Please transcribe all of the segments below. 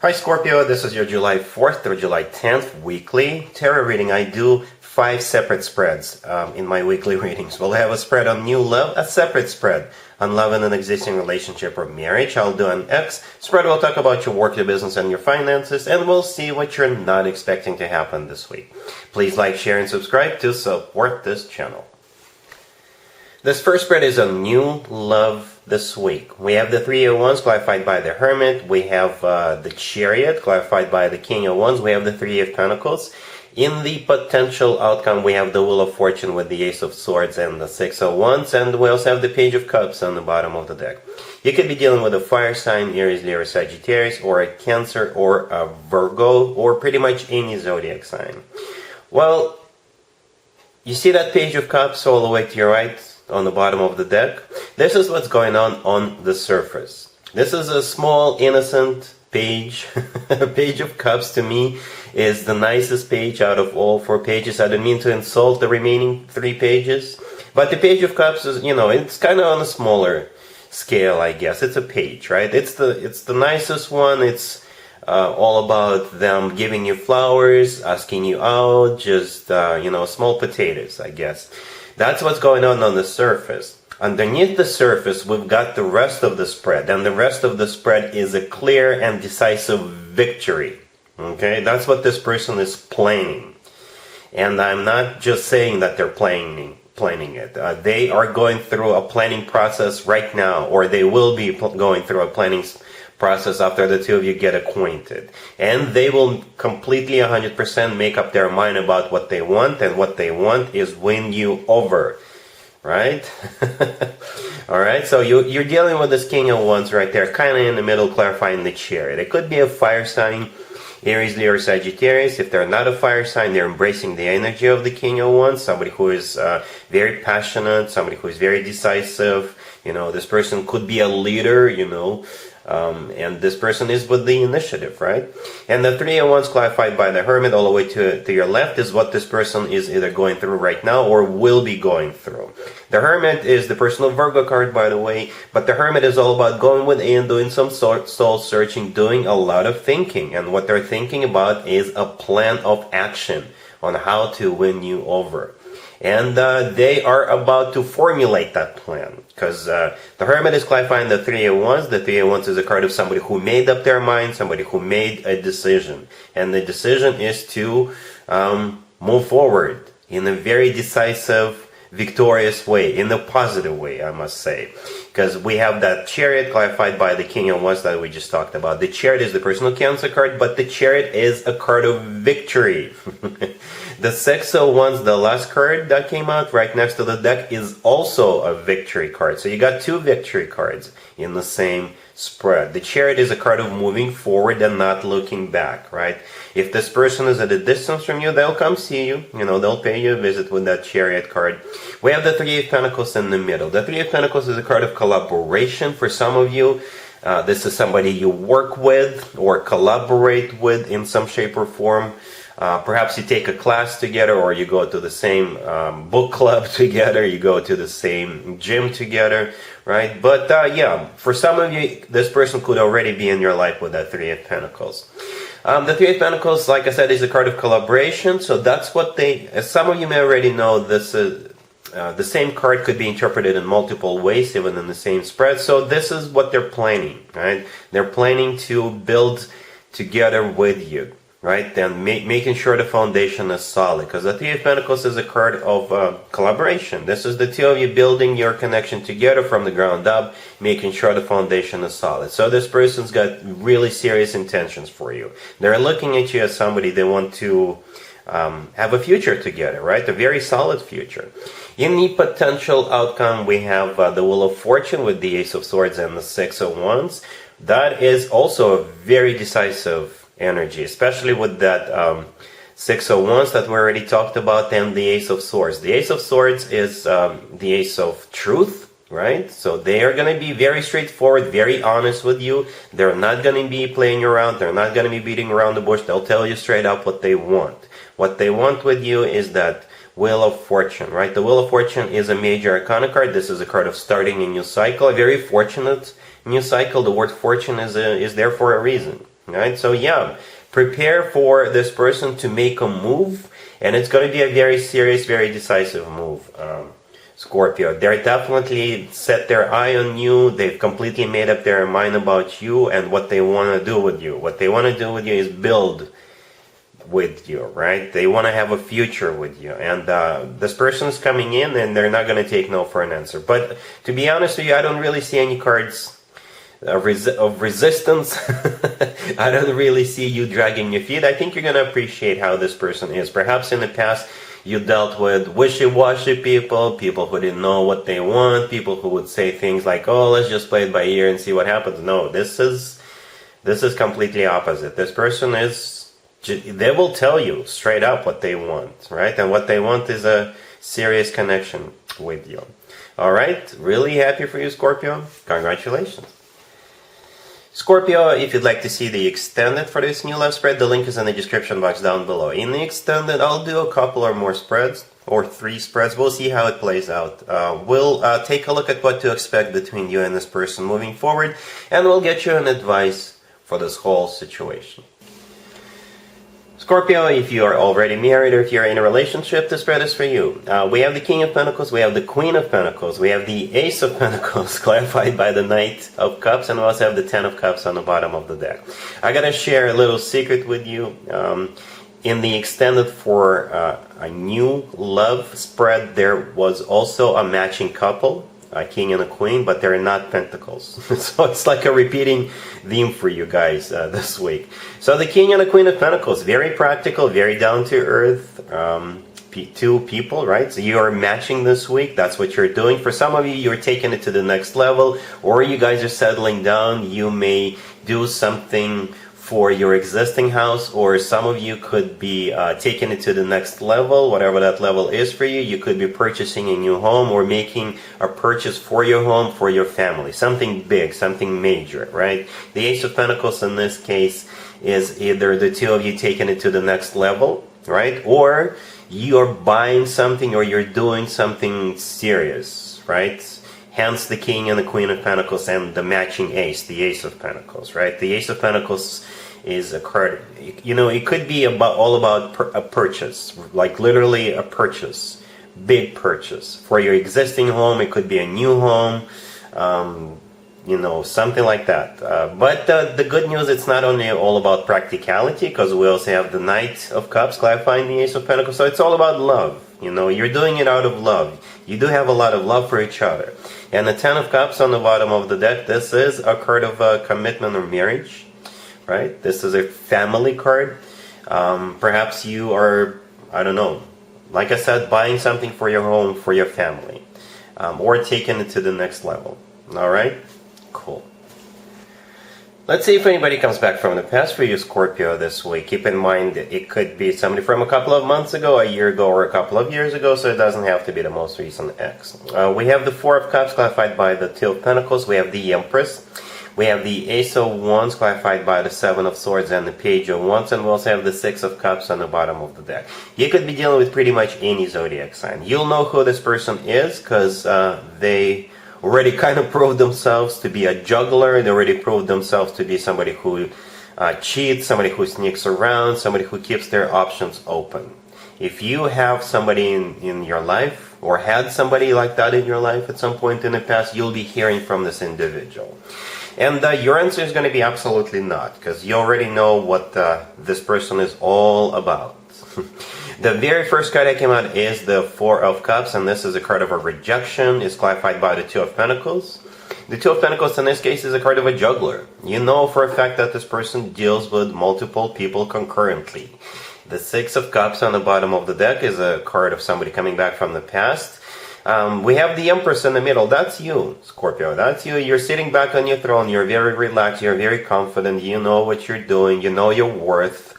Hi Scorpio, this is your July 4th through July 10th weekly tarot reading. I do 5 separate spreads in my weekly readings. We'll have a spread on new love, a separate spread on love in an existing relationship or marriage. I'll do an X spread. We'll talk about your work, your business, and your finances, and we'll see what you're not expecting to happen this week. Please like, share, and subscribe to support this channel. This first spread is on new love this week. We have the Three of Wands clarified by the Hermit. We have the Chariot clarified by the King of Wands. We have the Three of Pentacles. In the potential outcome, we have the Wheel of Fortune with the Ace of Swords and the Six of Wands. And we also have the Page of Cups on the bottom of the deck. You could be dealing with a fire sign, Aries, Leo, Sagittarius, or a Cancer, or a Virgo, or pretty much any zodiac sign. Well, you see that Page of Cups all the way to your right? On the bottom of the deck. This is what's going on the surface. This is a small innocent page. Page of Cups to me is the nicest page out of all 4 pages. I don't mean to insult the remaining 3 pages, but the Page of Cups is, it's kind of on a smaller scale, I guess. It's a page, right? It's the nicest one. It's all about them giving you flowers, asking you out, just small potatoes, I guess. That's what's going on the surface. Underneath the surface, we've got the rest of the spread. And the rest of the spread is a clear and decisive victory. Okay? That's what this person is planning. And I'm not just saying that they're planning it. They are going through a planning process right now. Or they will be going through a planning process after the two of you get acquainted. And they will completely 100% make up their mind about what they want, and what they want is win you over. Right? Alright, so you're dealing with this King of Wands right there, kind of in the middle, clarifying the Chariot. It could be a fire sign, Aries, Leo, or Sagittarius. If they're not a fire sign, they're embracing the energy of the King of Wands, somebody who is very passionate, somebody who is very decisive. This person could be a leader, and this person is with the initiative, right? And the Three of Wands clarified by the Hermit all the way to your left is what this person is either going through right now or will be going through. The Hermit is the personal Virgo card, by the way, but the Hermit is all about going within, doing some soul searching, doing a lot of thinking. And what they're thinking about is a plan of action on how to win you over. And they are about to formulate that plan. Because the Hermit is clarifying the Three of Wands. The Three of Wands is a card of somebody who made up their mind, somebody who made a decision. And the decision is to move forward in a very decisive, victorious way, in a positive way, I must say. Because we have that Chariot clarified by the King of Wands that we just talked about. The Chariot is the personal Cancer card, but the Chariot is a card of victory. The Six of Wands, the last card that came out right next to the deck, is also a victory card. So you got 2 victory cards in the same spread. The Chariot is a card of moving forward and not looking back, right? If this person is at a distance from you, they'll come see you. They'll pay you a visit with that Chariot card. We have the Three of Pentacles in the middle. The Three of Pentacles is a card of collaboration for some of you. This is somebody you work with or collaborate with in some shape or form. Perhaps you take a class together, or you go to the same book club together, you go to the same gym together, right? But yeah, for some of you, this person could already be in your life with that Three of Pentacles. The Three of Pentacles, like I said, is a card of collaboration, so that's what as some of you may already know, this is the same card could be interpreted in multiple ways, even in the same spread. So this is what they're planning, right? They're planning to build together with you. Right, and making sure the foundation is solid, because the Three of Pentacles is a card of collaboration. This is the two of you building your connection together from the ground up, making sure the foundation is solid. So this person's got really serious intentions for you. They're looking at you as somebody they want to have a future together, right? A very solid future. In the potential outcome, we have the Wheel of Fortune with the Ace of Swords and the Six of Wands. That is also a very decisive energy, especially with that Six of Wands that we already talked about, and the Ace of Swords. The Ace of Swords is the Ace of Truth, right? So they are going to be very straightforward, very honest with you. They're not going to be playing around. They're not going to be beating around the bush. They'll tell you straight up what they want. What they want with you is that Wheel of Fortune, right? The Wheel of Fortune is a major arcana card. This is a card of starting a new cycle, a very fortunate new cycle. The word fortune is there for a reason. Right? So yeah, prepare for this person to make a move, and it's going to be a very serious, very decisive move. Scorpio, they're definitely set their eye on you. They've completely made up their mind about you and what they want to do with you. What they want to do with you is build with you, right? They want to have a future with you. And this person is coming in and they're not going to take no for an answer. But to be honest with you, I don't really see any cards of resistance. I don't really see you dragging your feet. I think you're going to appreciate how this person is. Perhaps in the past, you dealt with wishy-washy people who didn't know what they want, people who would say things like, oh, let's just play it by ear and see what happens. No, this is completely opposite. This person they will tell you straight up what they want, right? And what they want is a serious connection with you. All right, really happy for you, Scorpio. Congratulations. Scorpio, if you'd like to see the extended for this new love spread, the link is in the description box down below. In the extended, I'll do a couple or more spreads, or 3 spreads. We'll see how it plays out. We'll take a look at what to expect between you and this person moving forward, and we'll get you an advice for this whole situation. Scorpio, if you are already married or if you're in a relationship, this spread is for you. We have the King of Pentacles, we have the Queen of Pentacles, we have the Ace of Pentacles, clarified by the Knight of Cups, and we also have the Ten of Cups on the bottom of the deck. I gotta share a little secret with you. In the extended for a new love spread, there was also a matching couple, a king and a queen, but they're not pentacles. So it's like a repeating theme for you guys this week. So the king and the queen of pentacles, very practical, very down to earth, 2 people, right? So you are matching this week. That's what you're doing. For some of you, you're taking it to the next level, or you guys are settling down. You may do something for your existing house, or some of you could be taking it to the next level, whatever that level is for you. You could be purchasing a new home or making a purchase for your home, for your family. Something big, something major, right? The Ace of Pentacles in this case is either the 2 of you taking it to the next level, right? Or you're buying something or you're doing something serious, right? Hence the King and the Queen of Pentacles and the matching Ace, the Ace of Pentacles, right? The Ace of Pentacles is a card, you know, it could be all about a purchase, like literally a purchase, big purchase. For your existing home, it could be a new home, you know, something like that. But the good news, it's not only all about practicality, because we also have the Knight of Cups clarifying the Ace of Pentacles, so it's all about love. You know, you're doing it out of love. You do have a lot of love for each other. And the Ten of Cups on the bottom of the deck, this is a card of commitment or marriage, right? This is a family card. Perhaps you are, I don't know, like I said, buying something for your home, for your family, or taking it to the next level. All right? Cool. Let's see if anybody comes back from the past for you, Scorpio, this week. Keep in mind, it could be somebody from a couple of months ago, a year ago, or a couple of years ago, so it doesn't have to be the most recent ex. We have the Four of Cups clarified by the Two of Pentacles. We have the Empress. We have the Ace of Wands clarified by the Seven of Swords and the Page of Wands, and we also have the Six of Cups on the bottom of the deck. You could be dealing with pretty much any zodiac sign. You'll know who this person is because they already kind of proved themselves to be a juggler. They already proved themselves to be somebody who cheats, somebody who sneaks around, somebody who keeps their options open. If you have somebody in your life, or had somebody like that in your life at some point in the past, you'll be hearing from this individual. And your answer is going to be absolutely not, because you already know what this person is all about. The very first card that came out is the Four of Cups, and this is a card of a rejection. It's clarified by the Two of Pentacles. The Two of Pentacles in this case is a card of a juggler. You know for a fact that this person deals with multiple people concurrently. The Six of Cups on the bottom of the deck is a card of somebody coming back from the past. We have the Empress in the middle. That's you, Scorpio. That's you. You're sitting back on your throne. You're very relaxed. You're very confident. You know what you're doing. You know your worth.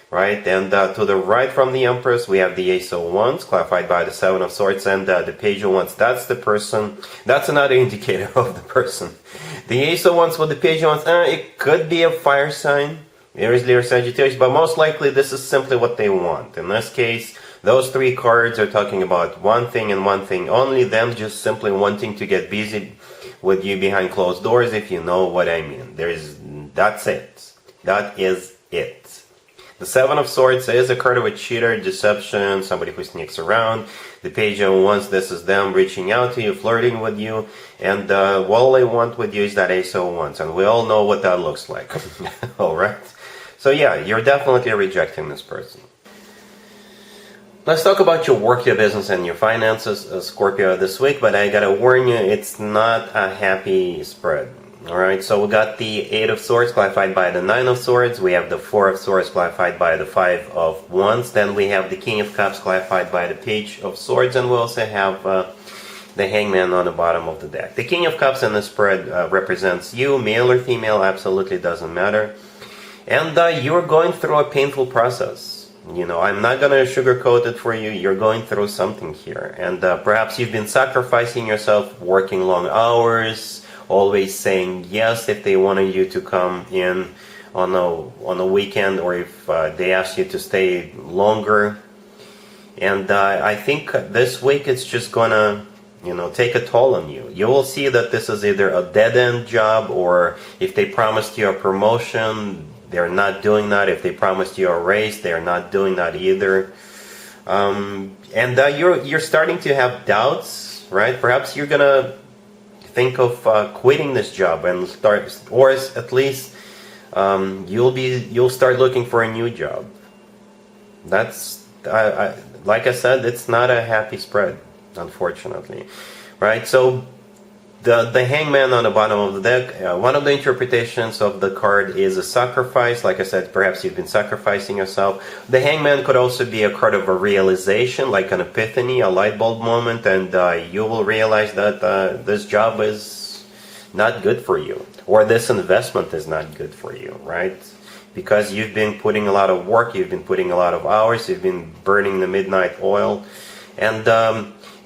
Right? And to the right from the Empress, we have the Ace of Wands, clarified by the Seven of Swords and the Page of Wands. That's the person. That's another indicator of the person. The Ace of Wands with the Page of Wands, it could be a fire sign, Aries, Leo, Sagittarius, but most likely this is simply what they want. In this case, those 3 cards are talking about one thing and one thing only, them just simply wanting to get busy with you behind closed doors, if you know what I mean. That's it. That is it. The Seven of Swords is a card of a cheater, deception, somebody who sneaks around. The Page of Wands, this is them reaching out to you, flirting with you, and all they want with you is that Ace of Wands, and we all know what that looks like. Alright? So yeah, you're definitely rejecting this person. Let's talk about your work, your business, and your finances, Scorpio, this week, but I gotta warn you, it's not a happy spread. Alright, so we got the Eight of Swords clarified by the Nine of Swords, we have the Four of Swords clarified by the Five of Wands, then we have the King of Cups clarified by the Page of Swords, and we also have the Hangman on the bottom of the deck. The King of Cups in the spread represents you, male or female, absolutely doesn't matter. And you're going through a painful process. You know, I'm not going to sugarcoat it for you. You're going through something here. And perhaps you've been sacrificing yourself, working long hours, always saying yes if they wanted you to come in on a weekend, or if they asked you to stay longer. And I think this week it's just going to, you know, take a toll on you. You will see that this is either a dead-end job, or if they promised you a promotion, they're not doing that. If they promised you a raise, they're not doing that either. And you're starting to have doubts, right? Perhaps you're gonna think of quitting this job and start, or at least you'll start looking for a new job. That's like I said, it's not a happy spread, unfortunately, right? So the Hangman on the bottom of the deck, one of the interpretations of the card is a sacrifice. Like I said, perhaps you've been sacrificing yourself. The Hangman could also be a card of a realization, like an epiphany, a light bulb moment, and you will realize that this job is not good for you, or this investment is not good for you, right? Because you've been putting a lot of work, you've been putting a lot of hours, you've been burning the midnight oil, and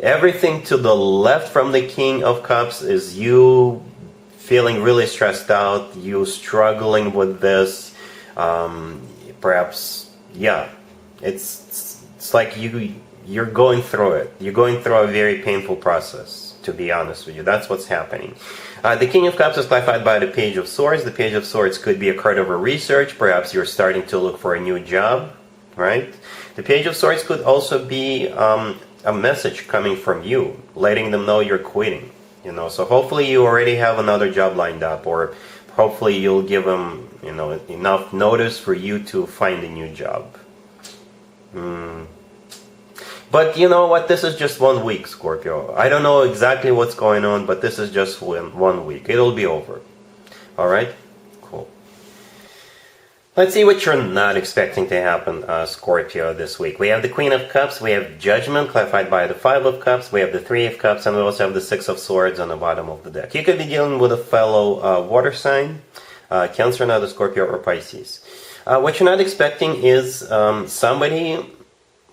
everything to the left from the King of Cups is you feeling really stressed out, you struggling with this, perhaps, yeah, it's like you're going through it. You're going through a very painful process, to be honest with you. That's what's happening. The King of Cups is clarified by the Page of Swords. The Page of Swords could be a card of a research. Perhaps you're starting to look for a new job, right? The Page of Swords could also be a message coming from you, letting them know you're quitting, you know. So hopefully you already have another job lined up, or hopefully you'll give them, you know, enough notice for you to find a new job. But you know what, this is just 1 week, Scorpio. I don't know exactly what's going on, but this is just 1 week. It'll be over. Alright? Cool. Let's see what you're not expecting to happen, Scorpio, this week. We have the Queen of Cups, we have Judgment, clarified by the Five of Cups, we have the Three of Cups, and we also have the Six of Swords on the bottom of the deck. You could be dealing with a fellow water sign, Cancer, another Scorpio, or Pisces. What you're not expecting is somebody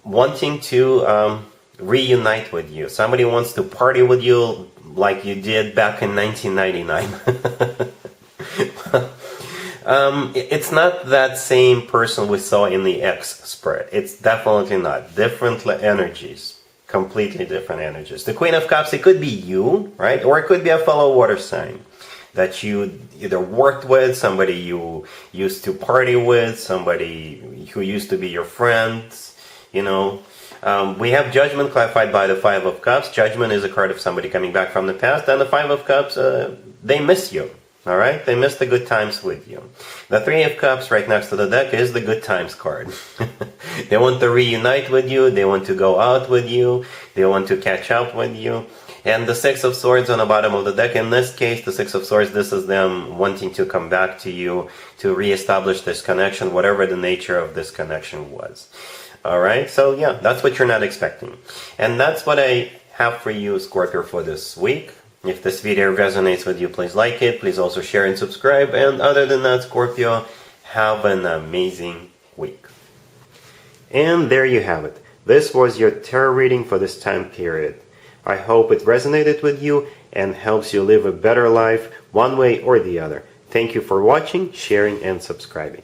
wanting to reunite with you. Somebody wants to party with you like you did back in 1999. It's not that same person we saw in the X spread. It's definitely not. Different energies. Completely different energies. The Queen of Cups, it could be you, right? Or it could be a fellow water sign that you either worked with, somebody you used to party with, somebody who used to be your friend, you know. We have Judgment clarified by the Five of Cups. Judgment is a card of somebody coming back from the past. And the Five of Cups, they miss you. Alright? They miss the good times with you. The Three of Cups right next to the deck is the good times card. They want to reunite with you. They want to go out with you. They want to catch up with you. And the Six of Swords on the bottom of the deck. In this case, the Six of Swords, this is them wanting to come back to you to reestablish this connection, whatever the nature of this connection was. Alright? So yeah, that's what you're not expecting. And that's what I have for you, Scorpio, for this week. If this video resonates with you, please like it. Please also share and subscribe. And other than that, Scorpio, have an amazing week. And there you have it. This was your tarot reading for this time period. I hope it resonated with you and helps you live a better life one way or the other. Thank you for watching, sharing, and subscribing.